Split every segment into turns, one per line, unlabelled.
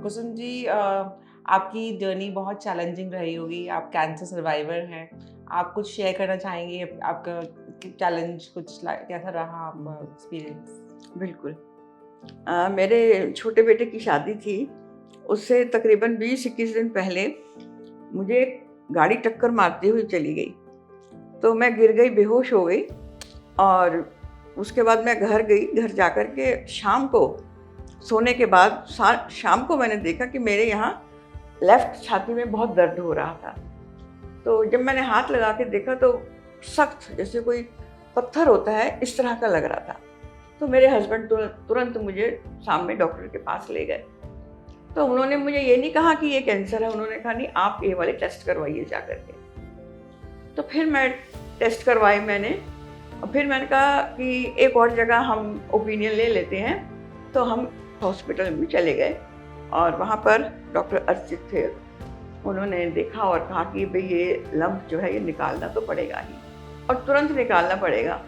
कुसुम जी, आपकी जर्नी बहुत चैलेंजिंग रही होगी। आप कैंसर सर्वाइवर हैं। आप कुछ शेयर करना चाहेंगे आपका चैलेंज कुछ कैसा रहा आपका एक्सपीरियंस?
बिल्कुल। मेरे छोटे बेटे की शादी थी, उससे तकरीबन 20-21 दिन पहले मुझे एक गाड़ी टक्कर मारती हुई चली गई। तो मैं गिर गई, बेहोश हो गई और उसके बाद मैं घर गई। घर जाकर के शाम को सोने के बाद शाम को मैंने देखा कि मेरे यहाँ लेफ़्ट छाती में बहुत दर्द हो रहा था। तो जब मैंने हाथ लगा के देखा तो सख्त जैसे कोई पत्थर होता है, इस तरह का लग रहा था। तो मेरे हस्बैंड तुरंत मुझे सामने डॉक्टर के पास ले गए। तो उन्होंने मुझे ये नहीं कहा कि ये कैंसर है, उन्होंने कहा नहीं आप ये वाले टेस्ट करवाइए जा करके। तो फिर मैं टेस्ट करवाए मैंने और फिर मैंने कहा कि एक और जगह हम ओपिनियन ले लेते हैं। तो हम हॉस्पिटल में चले गए और वहाँ पर डॉक्टर अर्चित थे। उन्होंने देखा और कहा कि भाई ये लम्प जो है ये निकालना तो पड़ेगा ही और तुरंत निकालना पड़ेगा।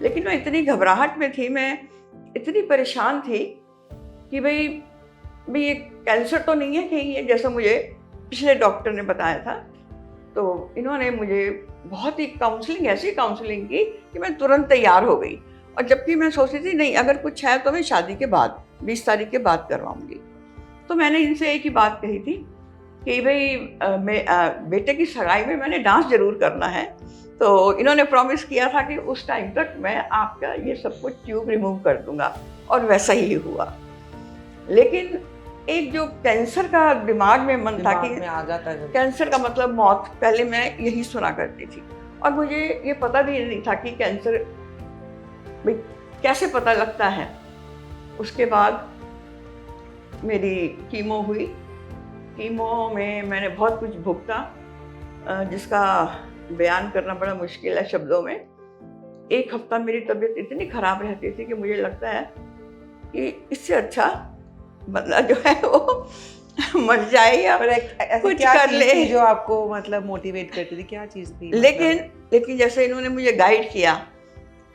लेकिन मैं इतनी घबराहट में थी, मैं इतनी परेशान थी कि भाई ये कैंसर तो नहीं है कहीं, ये जैसा मुझे पिछले डॉक्टर ने बताया था। तो इन्होंने मुझे बहुत ही काउंसलिंग, ऐसी काउंसलिंग की कि मैं तुरंत तैयार हो गई। और जबकि मैं सोची थी नहीं अगर कुछ है तो मैं शादी के बाद 20 तारीख के बाद करवाऊंगी। तो मैंने इनसे एक ही बात कही थी कि भाई बेटे की सगाई में मैंने डांस जरूर करना है। तो इन्होंने प्रॉमिस किया था कि उस टाइम तक मैं आपका ये सब कुछ ट्यूब रिमूव कर दूंगा और वैसा ही हुआ। लेकिन एक जो कैंसर का दिमाग में मन था कि
में आ जाता है
कैंसर का मतलब मौत, पहले मैं यही सुना करती थी और मुझे ये पता भी नहीं था कि कैंसर भाई कैसे पता लगता है। उसके बाद मेरी कीमो हुई। कीमो में मैंने बहुत कुछ भुगता, जिसका बयान करना बड़ा मुश्किल है शब्दों में। एक हफ्ता मेरी तबीयत इतनी खराब रहती थी कि मुझे लगता है कि इससे अच्छा बंदा जो है वो मर जाए या कुछ
क्या
कर
चीज़
ले।
थी जो आपको मतलब मोटिवेट करती थी? क्या चीज़ थी
लेकिन जैसे इन्होंने मुझे गाइड किया,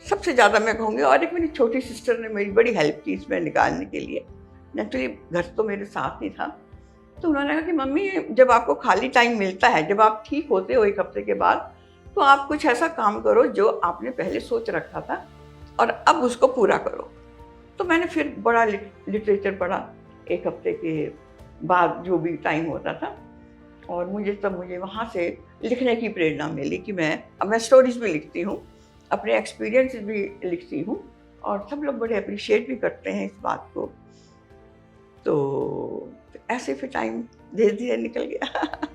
सबसे ज़्यादा मैं कहूँगी, और एक मेरी छोटी सिस्टर ने मेरी बड़ी हेल्प की इसमें निकालने के लिए। एक्चुअली घर तो मेरे साथ नहीं था। तो उन्होंने कहा कि मम्मी जब आपको खाली टाइम मिलता है, जब आप ठीक होते हो एक हफ्ते के बाद, तो आप कुछ ऐसा काम करो जो आपने पहले सोच रखा था और अब उसको पूरा करो। तो मैंने फिर बड़ा लिटरेचर पढ़ा एक हफ्ते के बाद जो भी टाइम होता था, और मुझे वहाँ से लिखने की प्रेरणा मिली कि मैं स्टोरीज भी लिखती हूँ, अपने एक्सपीरियंस भी लिखती हूँ और सब लोग बड़े अप्रिशिएट भी करते हैं इस बात को। तो ऐसे फिर टाइम धीरे धीरे निकल गया।